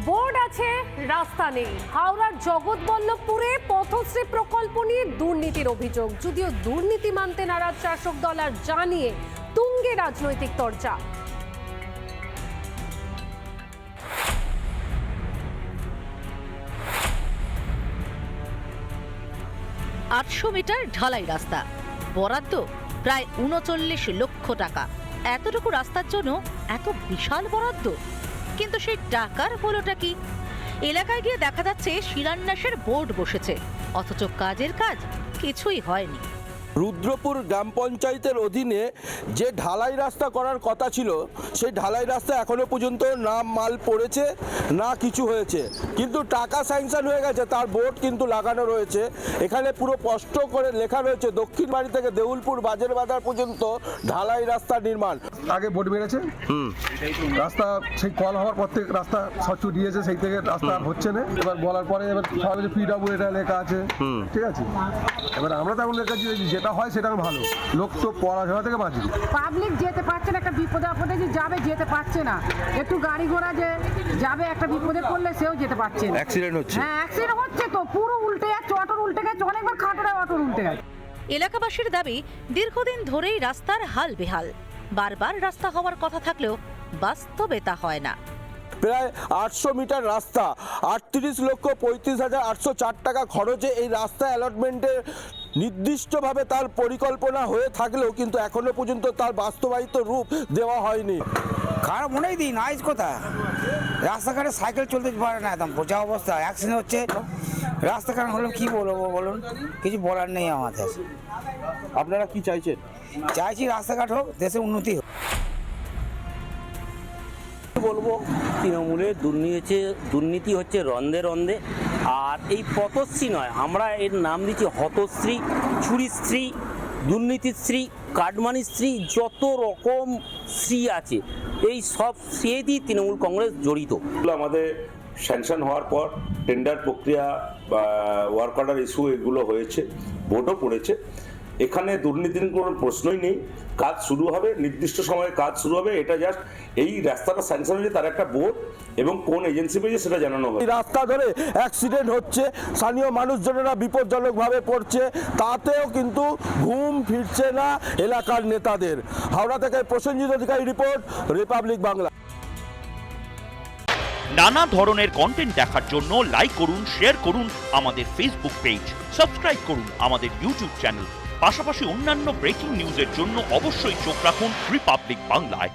Board আছে, রাস্তা নেই। হাওড়ার জগৎবল্লভপুরে পথশ্রী প্রকল্প নিয়ে দুর্নীতির অভিযোগ। যদিও দুর্নীতি মানতে নারাজ শাসক দল আর জানিয়ে তুঙ্গে রাজনৈতিক চর্চা। আটশো মিটার ঢালাই রাস্তা, বরাদ্দ প্রায় ৩৯ লক্ষ টাকা। এতটুকু রাস্তার জন্য এত বিশাল বরাদ্দ, কিন্তু সেই টাকার হলোটা কি? এলাকায় গিয়ে দেখা যাচ্ছে শিলান্যাসের বোর্ড বসেছে, অথচ কাজের কাজ কিছুই হয়নি। রুদ্রপুর গ্রাম পঞ্চায়েতের অধীনে যে ঢালাই রাস্তা করার কথা ছিল, সেই ঢালাই রাস্তা এখনো পর্যন্ত না মাল পড়েছে না কিছু হয়েছে, কিন্তু টাকা স্যাংশন হয়ে গেছে, তার বোর্ড কিন্তু লাগানো রয়েছে। এখানে পুরো স্পষ্ট করে লেখা রয়েছে দক্ষিণ বাড়ি থেকে দেউলপুর বাজার বাজার পর্যন্ত ঢালাই রাস্তা নির্মাণ। আগে বোর্ড বেড়েছে, রাস্তা সেই কল হওয়ার পর থেকে রাস্তা সচু দিয়েছে, সেই থেকে রাস্তা হচ্ছে না। এবার বলার পরে এবার সবাই পিডব্লিউ এটা লেখা আছে, ঠিক আছে। এবার আমরা তো এখন লেখা যেটা হয় সেটা ভালো, লোক তো পড়াশোনা থেকে বাঁচবে। পাবলিক যেতে পারছে না, একটা বিপদে আপদে যে যাবে যেতে পারছে না, একটু গাড়ি ঘোড়া যে যাবে একটা বিপদে পড়লে সেও যেতে পারছে না। অ্যাক্সিডেন্ট হচ্ছে, হ্যাঁ অ্যাক্সিডেন্ট হচ্ছে তো, পুরো উল্টে যাচ্ছে, অটোর উল্টে গেছে, অনেকবার খাটোরা অটোর উল্টে গেছে। এলাকাবাসীর দাবি, দীর্ঘদিন ধরেই রাস্তার হাল বেহাল। বারবার রাস্তা হওয়ার কথা থাকলেও বাস্তবে তা হয় না। প্রায় 800 মিটার রাস্তা, 38,35,804 টাকা খরচে এই রাস্তা অ্যালটমেন্টের নির্দিষ্টভাবে তার পরিকল্পনা হয়ে থাকলেও কিন্তু এখনো পর্যন্ত তার বাস্তবায়িত রূপ দেওয়া হয়নি। খারাপ মনেই দিন আইজ কোথায় রাস্তাঘাটে সাইকেল চলতে পারে না, একদম বোঝা অবস্থা, অ্যাক্সিডেন্ট হচ্ছে। রাস্তাঘাট হলে কি বলবো বলুন, কিছু বলার নেই আমাদের। আপনারা কি চাইছেন? চাইছি রাস্তাঘাট হোক, দেশের উন্নতি হোক। বলবো তৃণমূলের দুর্নীতি হচ্ছে রন্ধে রন্ধে। আর এই পথশ্রী নয়, আমরা এর নাম দিচ্ছি হতশ্রী, চুরিশ্রী, দুর্নীতিশ্রী, কাটমানিশ্রী, যত রকম শ্রী আছে এই সব শ্রীতেই তৃণমূল কংগ্রেস জড়িত। আমাদের স্যাংশন হওয়ার পর টেন্ডার প্রক্রিয়া বা ওয়ার্ক অর্ডার ইস্যু এগুলো হয়েছে, ভোটও পড়েছে। এখানে দুর্নীতির কোনো প্রশ্নই নেই। কাজ শুরু হবে, নির্দিষ্ট সময়ে কাজ শুরু হবে। এটা জাস্ট এই রাস্তাটা স্যাংশন হয়েছে, তার একটা বোর্ড এবং কোন এজেন্সি পেয়েছে সেটা জানানো হবে। এই রাস্তা ধরে অ্যাক্সিডেন্ট হচ্ছে, স্থানীয় মানুষজনেরা বিপজ্জনকভাবে পড়ছে, তাতেও কিন্তু ঘুম ফিরছে না এলাকার নেতাদের। হাওড়া থেকে প্রসেনজিৎ অধিকারী রিপোর্ট, রিপাবলিক বাংলা। নানা ধরনের কন্টেন্ট দেখার জন্য লাইক করুন, শেয়ার করুন আমাদের ফেসবুক পেজ, সাবস্ক্রাইব করুন আমাদের ইউটিউব চ্যানেল। পাশাপাশি অন্যান্য ব্রেকিং নিউজের জন্য অবশ্যই চোখ রাখুন রিপাবলিক বাংলায়।